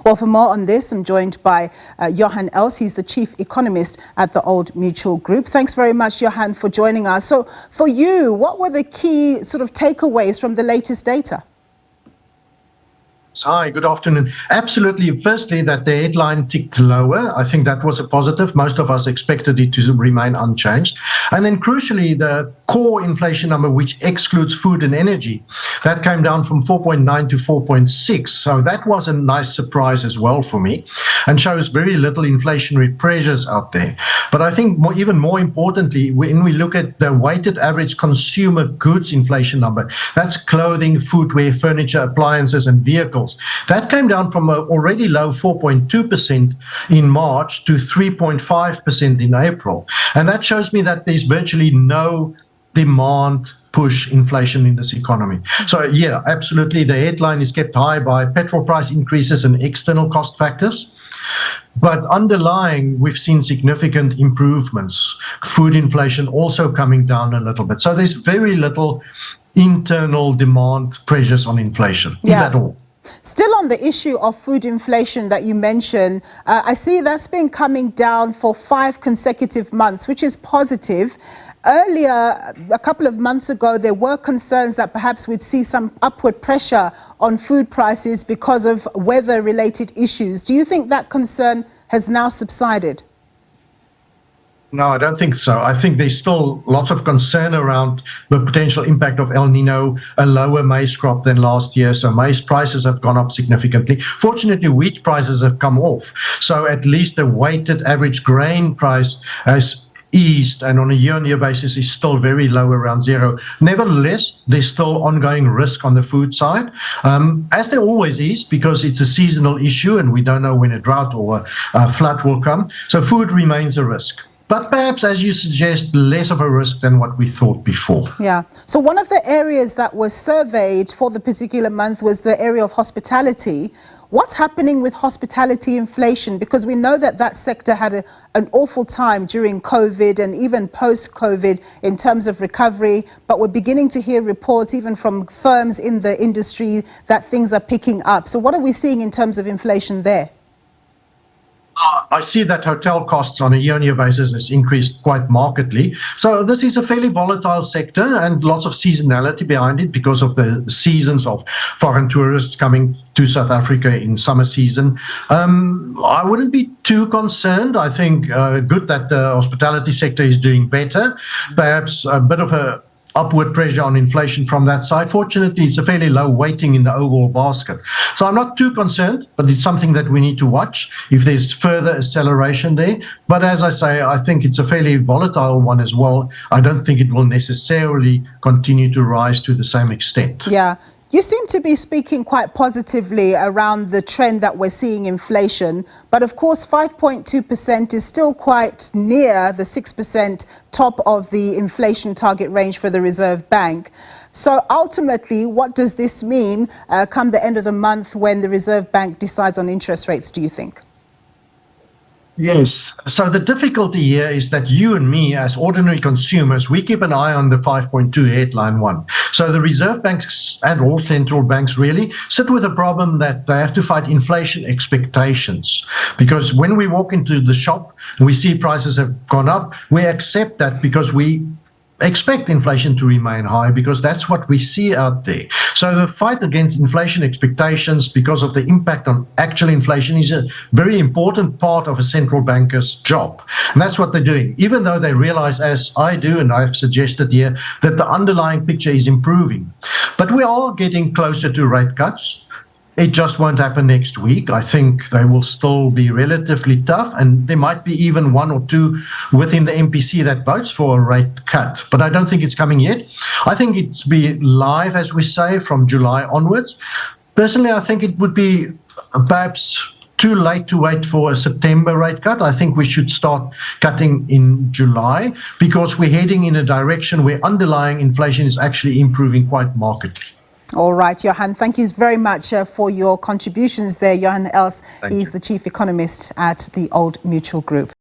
Well, for more on this, I'm joined by Johann Els. He's the chief economist at the Old Mutual Group. Thanks very much, Johann, for joining us. So for you, what were the key sort of takeaways from the latest data? Hi, good afternoon. Absolutely. Firstly, that the headline ticked lower. I think that was a positive. Most of us expected it to remain unchanged. And then crucially, the core inflation number, which excludes food and energy, that came down from 4.9 to 4.6. So that was a nice surprise as well for me and shows very little inflationary pressures out there. But I think even more importantly, when we look at the weighted average consumer goods inflation number, that's clothing, footwear, furniture, appliances, and vehicles. That came down from an already low 4.2% in March to 3.5% in April. And that shows me that there's virtually no demand push inflation in this economy. So yeah, absolutely. The headline is kept high by petrol price increases and external cost factors. But underlying, we've seen significant improvements. Food inflation also coming down a little bit. So there's very little internal demand pressures on inflation, if at all. Still on the issue of food inflation that you mentioned, I see that's been coming down for 5 consecutive months, which is positive. Earlier, a couple of months ago, there were concerns that perhaps we'd see some upward pressure on food prices because of weather-related issues. Do you think that concern has now subsided? No, I don't think so. I think there's still lots of concern around the potential impact of El Nino, a lower maize crop than last year. So maize prices have gone up significantly. Fortunately, wheat prices have come off. So at least the weighted average grain price has eased, and on a year-on-year basis is still very low, around zero. Nevertheless, there's still ongoing risk on the food side, as there always is, because it's a seasonal issue and we don't know when a drought or a flood will come. So food remains a risk. But perhaps, as you suggest, less of a risk than what we thought before. Yeah. So one of the areas that was surveyed for the particular month was the area of hospitality. What's happening with hospitality inflation? Because we know that that sector had an awful time during COVID and even post-COVID in terms of recovery. But we're beginning to hear reports even from firms in the industry that things are picking up. So what are we seeing in terms of inflation there? I see that hotel costs on a year-on-year basis has increased quite markedly. So this is a fairly volatile sector and lots of seasonality behind it because of the seasons of foreign tourists coming to South Africa in summer season. I wouldn't be too concerned. I think good that the hospitality sector is doing better. Perhaps a bit of a upward pressure on inflation from that side. Fortunately, it's a fairly low weighting in the overall basket. So I'm not too concerned, but it's something that we need to watch if there's further acceleration there. But as I say, I think it's a fairly volatile one as well. I don't think it will necessarily continue to rise to the same extent. Yeah. You seem to be speaking quite positively around the trend that we're seeing inflation. But of course, 5.2% is still quite near the 6% top of the inflation target range for the Reserve Bank. So ultimately, what does this mean come the end of the month when the Reserve Bank decides on interest rates, do you think? Yes. So the difficulty here is that you and me, as ordinary consumers, we keep an eye on the 5.2 headline one. So the Reserve Banks and all central banks really sit with a problem that they have to fight inflation expectations. Because when we walk into the shop and we see prices have gone up, we accept that because we expect inflation to remain high because that's what we see out there. So the fight against inflation expectations because of the impact on actual inflation is a very important part of a central banker's job. And that's what they're doing, even though they realize, as I do, and I've suggested here, that the underlying picture is improving. But we are getting closer to rate cuts. It just won't happen next week. I think they will still be relatively tough, and there might be even one or two within the MPC that votes for a rate cut. But I don't think it's coming yet. I think it's be live, as we say, from July onwards. Personally, I think it would be perhaps too late to wait for a September rate cut. I think we should start cutting in July because we're heading in a direction where underlying inflation is actually improving quite markedly. All right, Johann, thank you very much for your contributions there. Johann Els is the chief economist at the Old Mutual Group.